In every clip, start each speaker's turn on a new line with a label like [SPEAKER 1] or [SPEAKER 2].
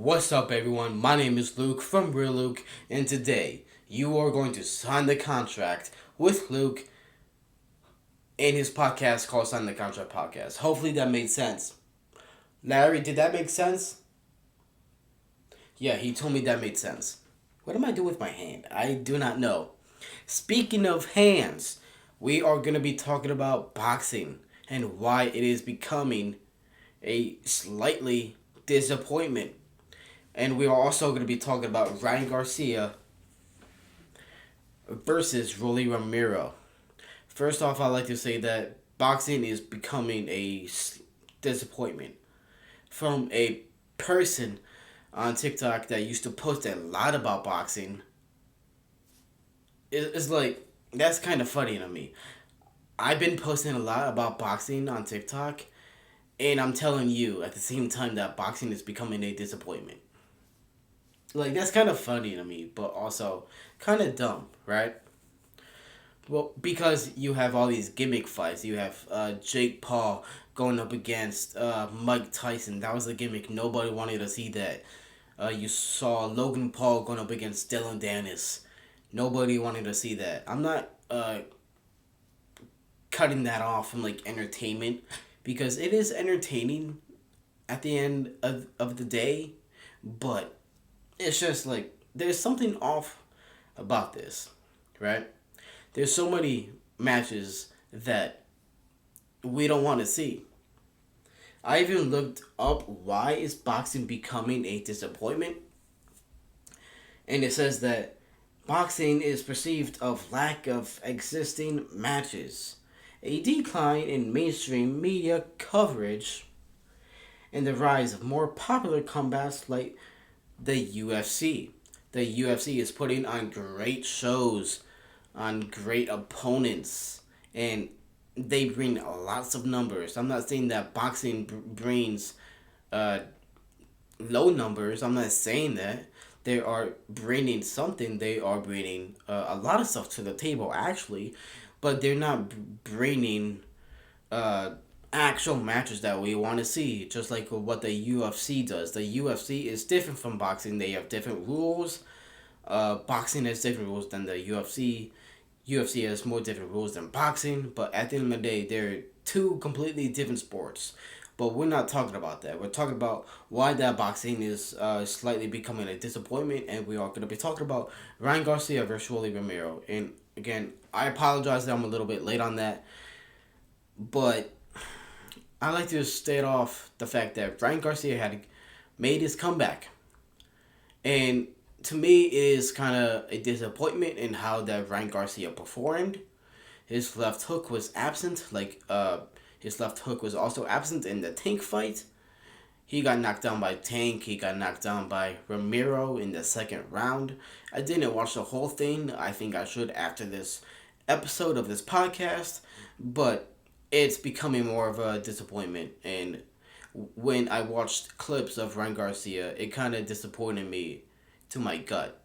[SPEAKER 1] What's up, everyone? My name is Luke from Real Luke, and today you are going to sign the contract with Luke in his podcast called Sign the Contract Podcast. Hopefully that made sense. Larry, did that make sense? Yeah, he told me that made sense. What am I doing with my hand? I do not know. Speaking of hands, we are going to be talking about boxing and why it is becoming a slightly disappointment. And we are also going to be talking about Ryan Garcia versus Rolly Romero. First off, I'd like to say that boxing is becoming a disappointment. From a person on TikTok that used to post a lot about boxing, it's like, that's kind of funny to me. I've been posting a lot about boxing on TikTok, and I'm telling you at the same time that boxing is becoming a disappointment. Like, that's kind of funny to me, but also kind of dumb, right? Well, because you have all these gimmick fights. You have Jake Paul going up against Mike Tyson. That was a gimmick. Nobody wanted to see that. You saw Logan Paul going up against Dylan Dennis. Nobody wanted to see that. I'm not cutting that off from like entertainment because it is entertaining at the end of the day, but it's just like there's something off about this, right? There's so many matches that we don't want to see. I even looked up why is boxing becoming a disappointment, and it says that boxing is perceived of lack of existing matches, a decline in mainstream media coverage, and the rise of more popular combats like the UFC. The UFC is putting on great shows, on great opponents, and they bring lots of numbers. I'm not saying that boxing brings uh, low numbers. I'm not saying that. They are bringing something. They are bringing a lot of stuff to the table, actually, but they're not bringing uh, actual matches that we want to see, just like what the UFC does. The UFC is different from boxing. They have different rules. Boxing has different rules than the UFC. UFC has more different rules than boxing, but at the end of the day, they're two completely different sports. But we're not talking about that. We're talking about why that boxing is slightly becoming a disappointment, and we are going to be talking about Ryan Garcia versus Rolly Romero. And again, I apologize that I'm a little bit late on that, but I like to state off the fact that Ryan Garcia had made his comeback, and to me, it is kind of a disappointment in how that Ryan Garcia performed. His left hook was absent. His left hook was also absent in the Tank fight. He got knocked down by Tank. He got knocked down by Romero in the second round. I didn't watch the whole thing. I think I should after this episode of this podcast, but it's becoming more of a disappointment. And when I watched clips of Ryan Garcia, it kind of disappointed me to my gut,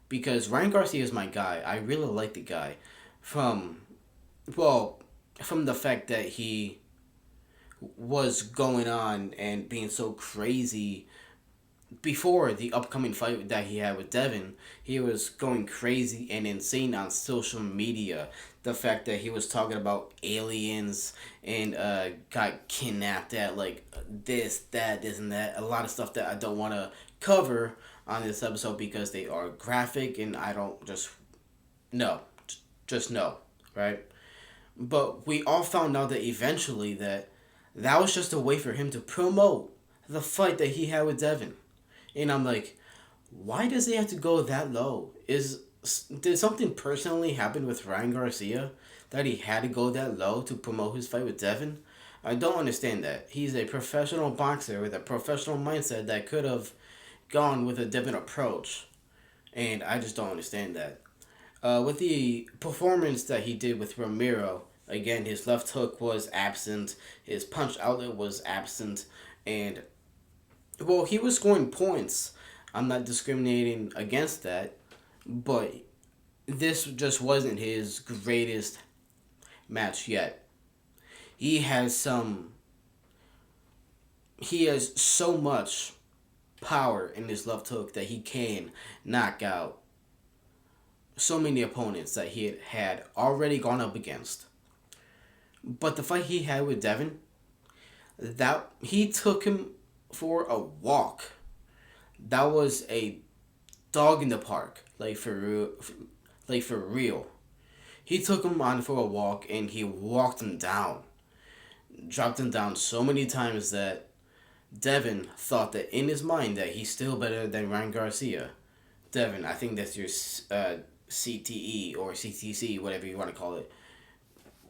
[SPEAKER 1] because Ryan Garcia is my guy. I really like the guy from, well, from the fact that he was going on and being so crazy before the upcoming fight that he had with Devin. He was going crazy and insane on social media. The fact that he was talking about aliens and got kidnapped at like this, that, this, and that. A lot of stuff that I don't want to cover on this episode because they are graphic and I don't just know, right? But we all found out that eventually that was just a way for him to promote the fight that he had with Devin. And I'm like, why does he have to go that low? Did something personally happen with Ryan Garcia that he had to go that low to promote his fight with Devin? I don't understand that. He's a professional boxer with a professional mindset that could have gone with a different approach, and I just don't understand that. With the performance that he did with Romero, again, his left hook was absent, his punch outlet was absent, and well, he was scoring points. I'm not discriminating against that, but this just wasn't his greatest match yet. He has some. He has so much power in his left hook that he can knock out so many opponents that he had already gone up against. But the fight he had with Devin, that he took him for a walk. That was a dog in the park, like for real, like for real. He took him on for a walk and he walked him down, dropped him down so many times that Devin thought that in his mind that he's still better than Ryan Garcia. Devin, I think that's your CTE or CTC, whatever you want to call it.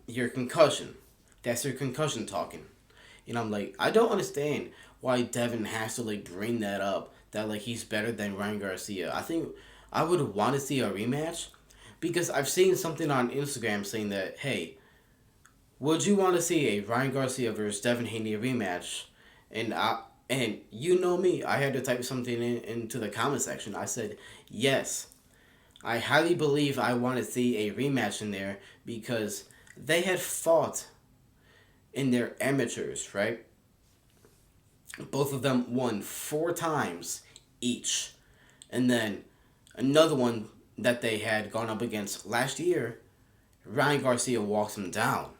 [SPEAKER 1] Your concussion. That's your concussion talking. And I'm like, I don't understand why Devin has to like bring that up. That like he's better than Ryan Garcia. I think I would want to see a rematch because I've seen something on Instagram saying that, hey, would you want to see a Ryan Garcia versus Devin Haney rematch? And you know me, I had to type something into the comment section. I said yes. I highly believe I want to see a rematch in there because they had fought in their amateurs, right? Both of them won 4 times each. And then another one that they had gone up against last year, Ryan Garcia walks him down.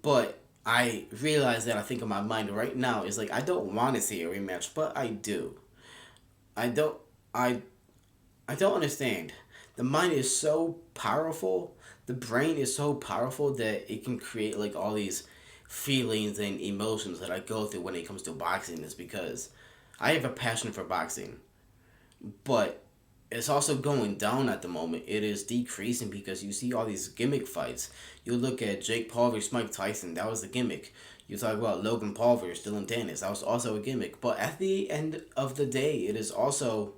[SPEAKER 1] But I realize that I think in my mind right now is like I don't want to see a rematch, but I do. I don't I I don't understand. The mind is so powerful. The brain is so powerful that it can create like all these feelings and emotions that I go through when it comes to boxing is because I have a passion for boxing. But it's also going down at the moment. It is decreasing because you see all these gimmick fights. You look at Jake Paul versus Mike Tyson, that was a gimmick. You talk about Logan Paul versus Dylan Dennis, that was also a gimmick. But at the end of the day, it is also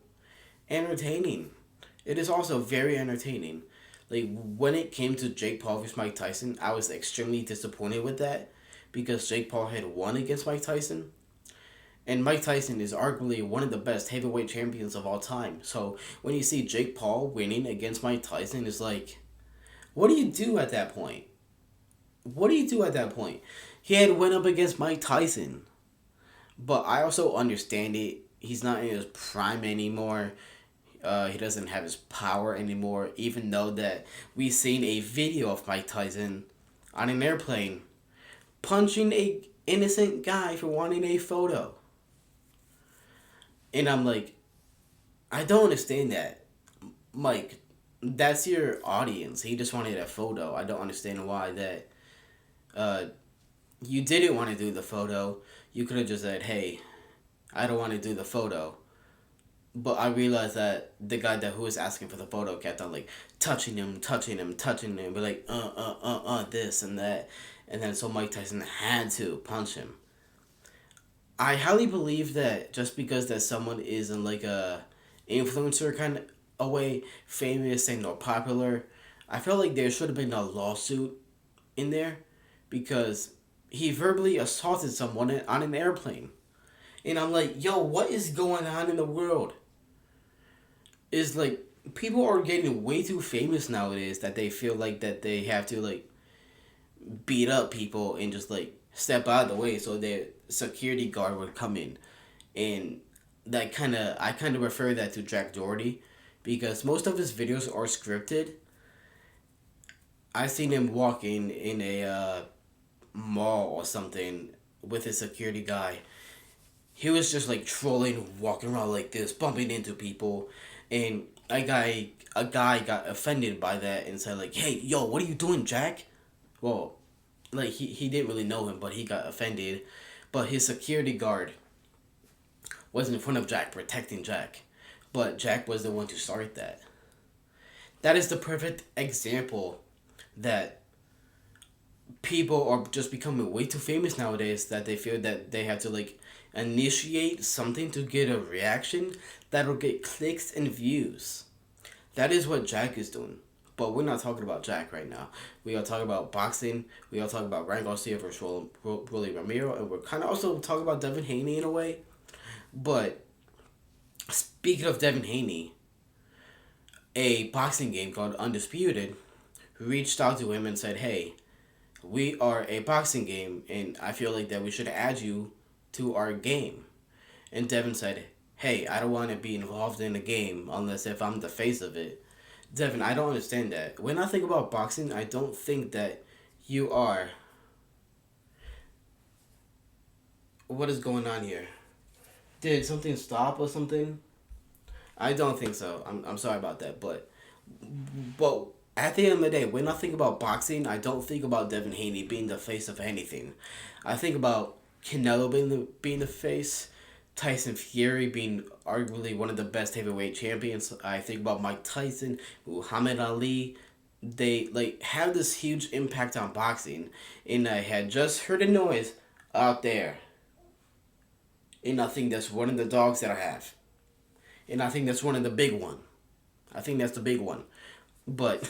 [SPEAKER 1] entertaining. It is also very entertaining. Like when it came to Jake Paul versus Mike Tyson, I was extremely disappointed with that because Jake Paul had won against Mike Tyson. And Mike Tyson is arguably one of the best heavyweight champions of all time. So when you see Jake Paul winning against Mike Tyson, it's like, what do you do at that point? What do you do at that point? He had went up against Mike Tyson. But I also understand it. He's not in his prime anymore. He doesn't have his power anymore. Even though that we've seen a video of Mike Tyson on an airplane punching a innocent guy for wanting a photo. And I'm like, I don't understand that. Mike, that's your audience. He just wanted a photo. I don't understand why that you didn't want to do the photo. You could have just said, hey, I don't want to do the photo. But I realized that the guy who was asking for the photo kept on like touching him, be like, this and that. And then so Mike Tyson had to punch him. I highly believe that just because that someone is in like a influencer kind of a way, famous and or popular, I feel like there should have been a lawsuit in there because he verbally assaulted someone on an airplane. And I'm like, yo, what is going on in the world? Is like people are getting way too famous nowadays that they feel like that they have to like beat up people and just like step out of the way so their security guard would come in. And I kind of refer that to Jack Doherty because most of his videos are scripted. I seen him walking in a mall or something with a security guy. He was just like trolling, walking around like this, bumping into people, and a guy got offended by that and said like, "Hey, yo, what are you doing, Jack?" Well, like he didn't really know him, but he got offended. But his security guard was in front of Jack, protecting Jack. But Jack was the one to start that. That is the perfect example that people are just becoming way too famous nowadays that they feel that they have to like initiate something to get a reaction that'll get clicks and views. That is what Jack is doing. But we're not talking about Jack right now. We are talking about boxing. We are talking about Ryan Garcia versus Rolly Romero. And we're kind of also talking about Devin Haney in a way. But speaking of Devin Haney, a boxing game called Undisputed reached out to him and said, hey, we are a boxing game and I feel like that we should add you to our game. And Devin said, "Hey, I don't want to be involved in a game unless if I'm the face of it." Devin, I don't understand that. When I think about boxing, I don't think that you are. What is going on here? Did something stop or something? I don't think so. I'm sorry about that, but at the end of the day, when I think about boxing, I don't think about Devin Haney being the face of anything. I think about Canelo being the face, Tyson Fury being arguably one of the best heavyweight champions. I think about Mike Tyson, Muhammad Ali. They like have this huge impact on boxing, and I had just heard a noise out there, and I think that's one of the dogs that I have, and I think that's one of the big one. I think that's the big one, but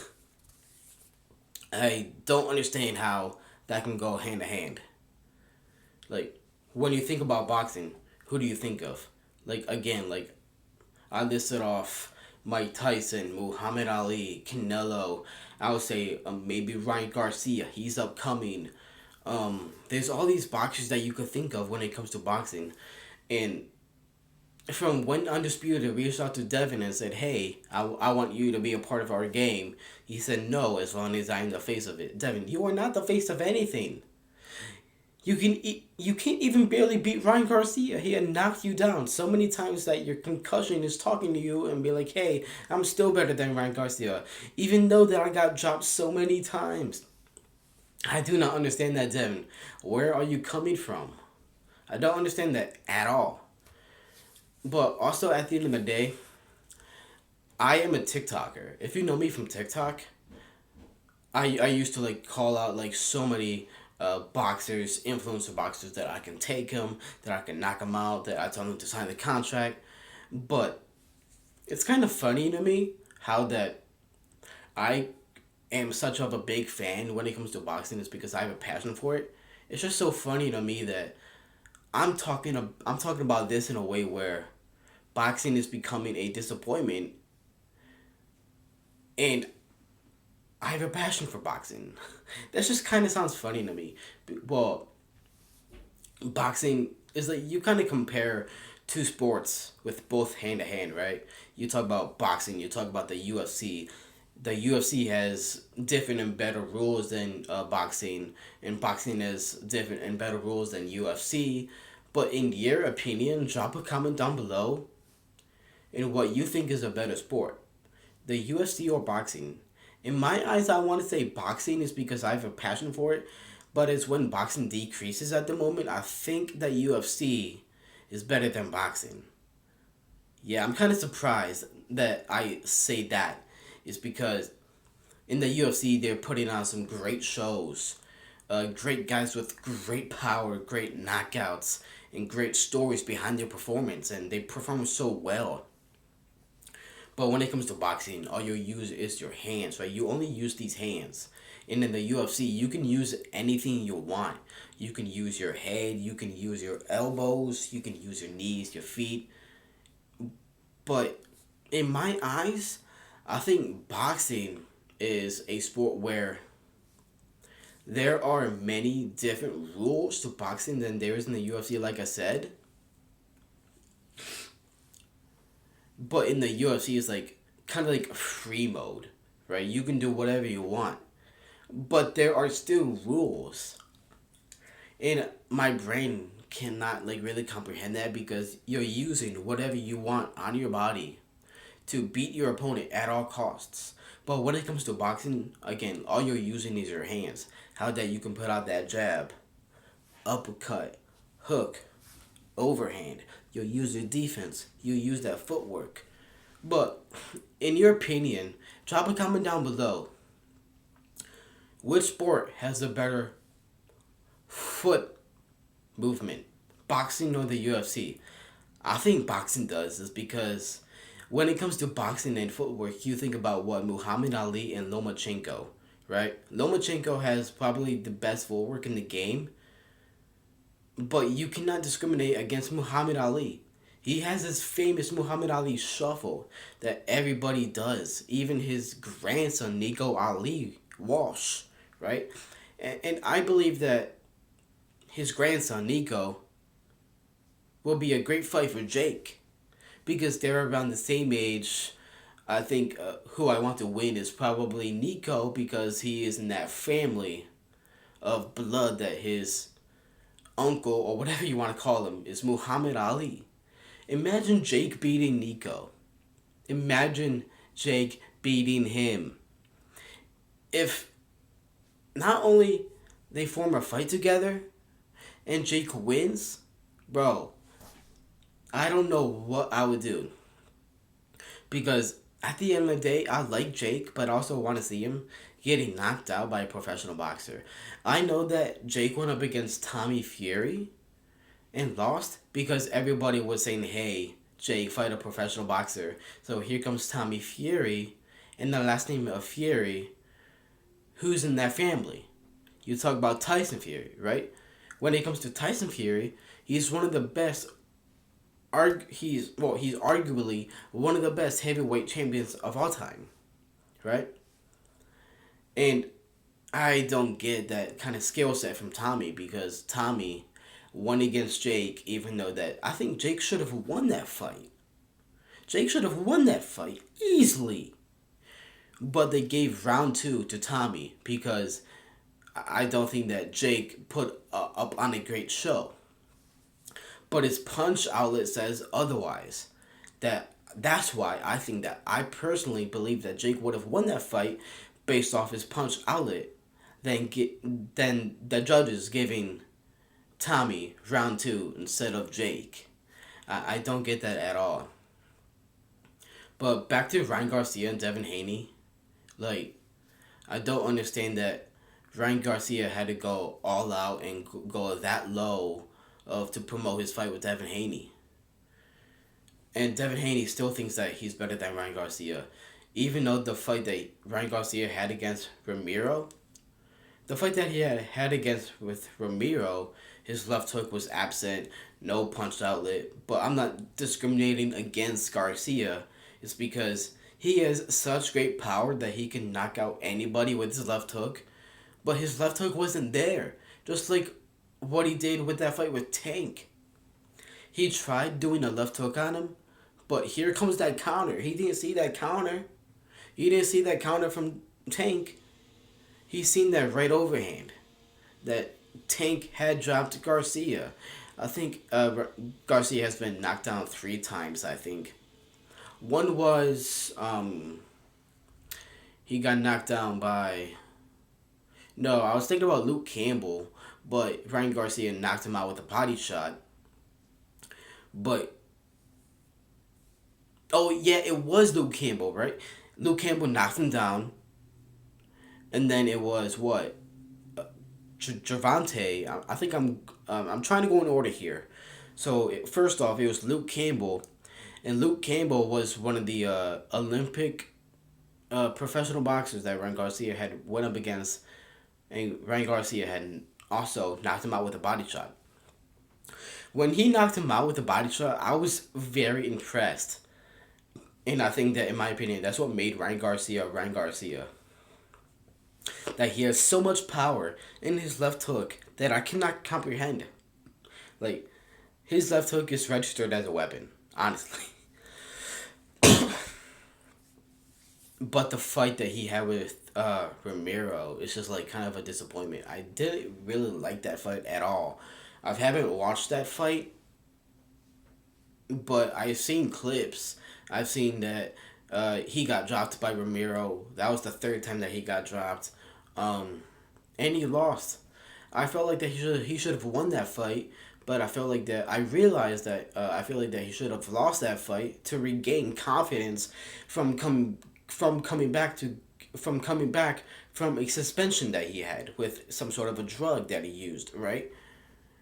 [SPEAKER 1] I don't understand how that can go hand to hand. Like, when you think about boxing, who do you think of? Like, again, like, I listed off Mike Tyson, Muhammad Ali, Canelo. I would say maybe Ryan Garcia. He's upcoming. There's all these boxers that you could think of when it comes to boxing. And from when Undisputed reached out to Devin and said, "Hey, I want you to be a part of our game," he said, "No, as long as I'm the face of it." Devin, you are not the face of anything. You can't even barely beat Ryan Garcia. He had knocked you down so many times that your concussion is talking to you and be like, "Hey, I'm still better than Ryan Garcia," even though that I got dropped so many times. I do not understand that, Devin. Where are you coming from? I don't understand that at all. But also at the end of the day, I am a TikToker. If you know me from TikTok, I used to like call out like so many boxers, influencer boxers that I can take them, that I can knock them out, that I tell them to sign the contract. But it's kind of funny to me how that I am such of a big fan when it comes to boxing is because I have a passion for it. It's just so funny to me that I'm talking about this in a way where boxing is becoming a disappointment, and I have a passion for boxing. That just kind of sounds funny to me. Well, boxing is like you kind of compare two sports with both hand to hand, right? You talk about boxing, you talk about the UFC. The UFC has different and better rules than boxing, and boxing has different and better rules than UFC. But in your opinion, drop a comment down below in what you think is a better sport, the UFC or boxing. In my eyes, I want to say boxing is because I have a passion for it, but it's when boxing decreases at the moment. I think that UFC is better than boxing. Yeah, I'm kind of surprised that I say that. Is because in the UFC, they're putting on some great shows. Great guys with great power, great knockouts, and great stories behind their performance, and they perform so well. But when it comes to boxing, all you use is your hands, right? You only use these hands. And in the UFC, you can use anything you want. You can use your head, you can use your elbows, you can use your knees, your feet. But in my eyes, I think boxing is a sport where there are many different rules to boxing than there is in the UFC, like I said. But in the UFC, it's like kind of like free mode, right? You can do whatever you want, but there are still rules, and my brain cannot like really comprehend that because you're using whatever you want on your body to beat your opponent at all costs. But when it comes to boxing, again, all you're using is your hands. How that you can put out that jab, uppercut, hook, overhand. You'll use your defense. You use that footwork. But in your opinion, drop a comment down below. Which sport has a better foot movement, boxing or the UFC? I think boxing does, is because when it comes to boxing and footwork, you think about what Muhammad Ali and Lomachenko, right? Lomachenko has probably the best footwork in the game, but you cannot discriminate against Muhammad Ali. He has this famous Muhammad Ali shuffle that everybody does, even his grandson Nico Ali Walsh, right? And I believe that his grandson Nico will be a great fight for Jake because they're around the same age. I think who I want to win is probably Nico because he is in that family of blood that his uncle or whatever you want to call him is Muhammad Ali. Imagine Jake beating Nico. Imagine Jake beating him. If not only they form a fight together and Jake wins, bro, I don't know what I would do. Because at the end of the day, I like Jake, but I also want to see him getting knocked out by a professional boxer. I know that Jake went up against Tommy Fury and lost because everybody was saying, hey, Jake, fight a professional boxer. So here comes Tommy Fury, and the last name of Fury, who's in that family? You talk about Tyson Fury, right? When it comes to Tyson Fury, he's one of the best. He's arguably one of the best heavyweight champions of all time, right? And I don't get that kind of skill set from Tommy because Tommy won against Jake, even though that I think Jake should have won that fight. Jake should have won that fight easily. But they gave round 2 to Tommy because I don't think that Jake put up on a great show. But his punch outlet says otherwise. That's why I think that I personally believe that Jake would have won that fight based off his punch outlet than the judges giving Tommy round 2 instead of Jake. I don't get that at all. But back to Ryan Garcia and Devin Haney. Like, I don't understand that Ryan Garcia had to go all out and go that low to promote his fight with Devin Haney. And Devin Haney still thinks that he's better than Ryan Garcia. Even though the fight that Ryan Garcia had against Romero, the fight that he had against with Romero, his left hook was absent, no punch outlet. But I'm not discriminating against Garcia. It's because he has such great power that he can knock out anybody with his left hook. But his left hook wasn't there. Just like what he did with that fight with Tank. He tried doing a left hook on him, but here comes that counter. He didn't see that counter. He didn't see that counter from Tank. He seen that right overhand that Tank had dropped Garcia. I think Garcia has been knocked down 3 times, I think. One was he got knocked down by... No, I was thinking about Luke Campbell, but Ryan Garcia knocked him out with a body shot. But... Oh, yeah, it was Luke Campbell, right? Luke Campbell knocked him down. And then it was, what? Javante. I think I'm trying to go in order here. So, first off, it was Luke Campbell. And Luke Campbell was one of the Olympic professional boxers that Ryan Garcia had went up against. And Ryan Garcia had also knocked him out with a body shot. When he knocked him out with a body shot, I was very impressed. And I think that, in my opinion, that's what made Ryan Garcia Ryan Garcia. That he has so much power in his left hook that I cannot comprehend. Like, his left hook is registered as a weapon, honestly. But the fight that he had with Romero is just like kind of a disappointment. I didn't really like that fight at all. I haven't watched that fight, but I've seen clips. I've seen that he got dropped by Romero. That was the 3rd time that he got dropped, and he lost. I felt like that he should have won that fight, but I felt like that I realized that I feel like that he should have lost that fight to regain confidence from coming back from a suspension that he had with some sort of a drug that he used, right?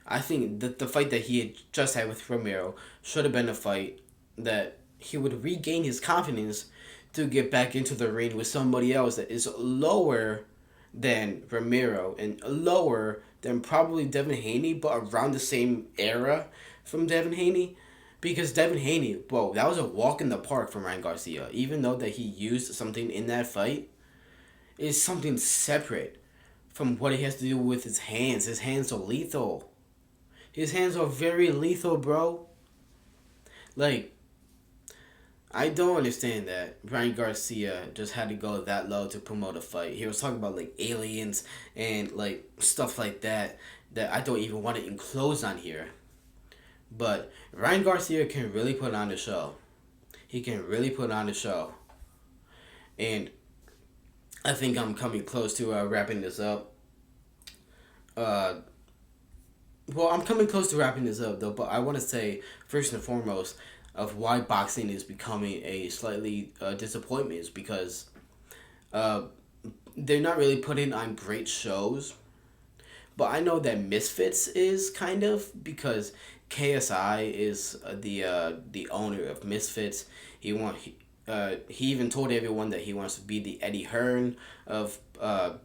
[SPEAKER 1] I think that the fight that he had just had with Romero should have been a fight that he would regain his confidence to get back into the ring with somebody else that is lower than Romero and lower than probably Devin Haney, but around the same era from Devin Haney. Because Devin Haney, whoa, that was a walk in the park from Ryan Garcia. Even though that he used something in that fight, it's something separate from what he has to do with his hands. His hands are lethal. His hands are very lethal, bro. Like, I don't understand that Ryan Garcia just had to go that low to promote a fight. He was talking about like aliens and like stuff like that that I don't even want to enclose on here. But Ryan Garcia can really put on the show. He can really put on the show. And I think I'm coming close to wrapping this up. Uh, well, I'm coming close to wrapping this up though, but I want to say first and foremost of why boxing is becoming a slightly disappointment is because uh, they're not really putting on great shows. But I know that Misfits is kind of because KSI is the owner of Misfits. He even told everyone that he wants to be the Eddie Hearn of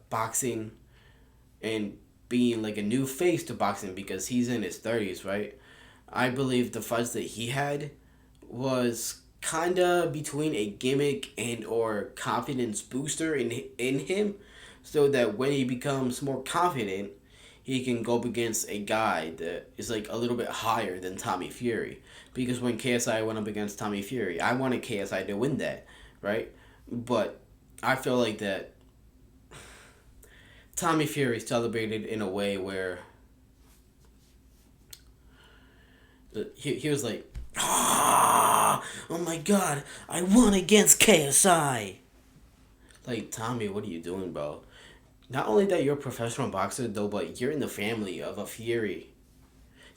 [SPEAKER 1] boxing and being like a new face to boxing because he's in his 30s, right? I believe the fights that he had was kind of between a gimmick and or confidence booster in him so that when he becomes more confident he can go up against a guy that is like a little bit higher than Tommy Fury. Because when KSI went up against Tommy Fury, I wanted KSI to win that, right? But I feel like that Tommy Fury celebrated in a way where he was like, ah, oh my god, I won against KSI. Like, Tommy, what are you doing, bro? Not only that you're a professional boxer, though, but you're in the family of a Fury.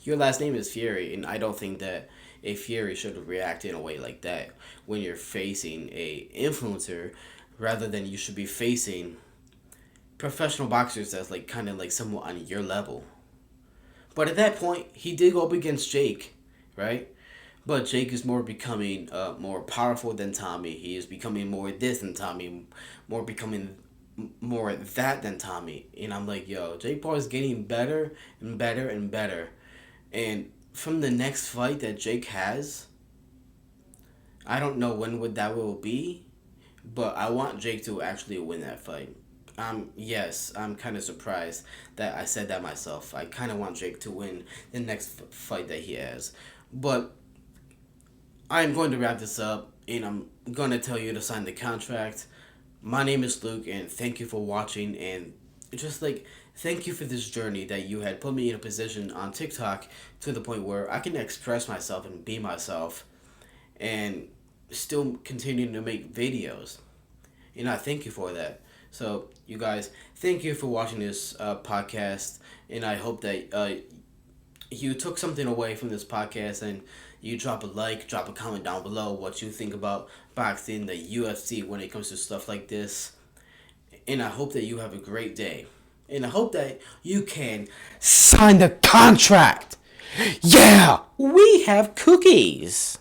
[SPEAKER 1] Your last name is Fury, and I don't think that a Fury should react in a way like that when you're facing a influencer, rather than you should be facing professional boxers that's like kind of like somewhat on your level. But at that point, he did go up against Jake, right? But Jake is more becoming more powerful than Tommy. He is becoming more this than Tommy, more becoming more that than Tommy. And I'm like, yo, Jake Paul is getting better and better and better. And from the next fight that Jake has, I don't know when would that will be, but I want Jake to actually win that fight. Yes, I'm kind of surprised that I said that myself. I kind of want Jake to win the next fight that he has. But I'm going to wrap this up, and I'm going to tell you to sign the contract. My name is Luke, and thank you for watching, and just like, thank you for this journey that you had put me in a position on TikTok to the point where I can express myself and be myself and still continue to make videos. And I thank you for that. So, you guys, thank you for watching this podcast, and I hope that you took something away from this podcast and you drop a like, drop a comment down below what you think about boxing, the UFC when it comes to stuff like this. And I hope that you have a great day. And I hope that you can sign the contract. Yeah, we have cookies.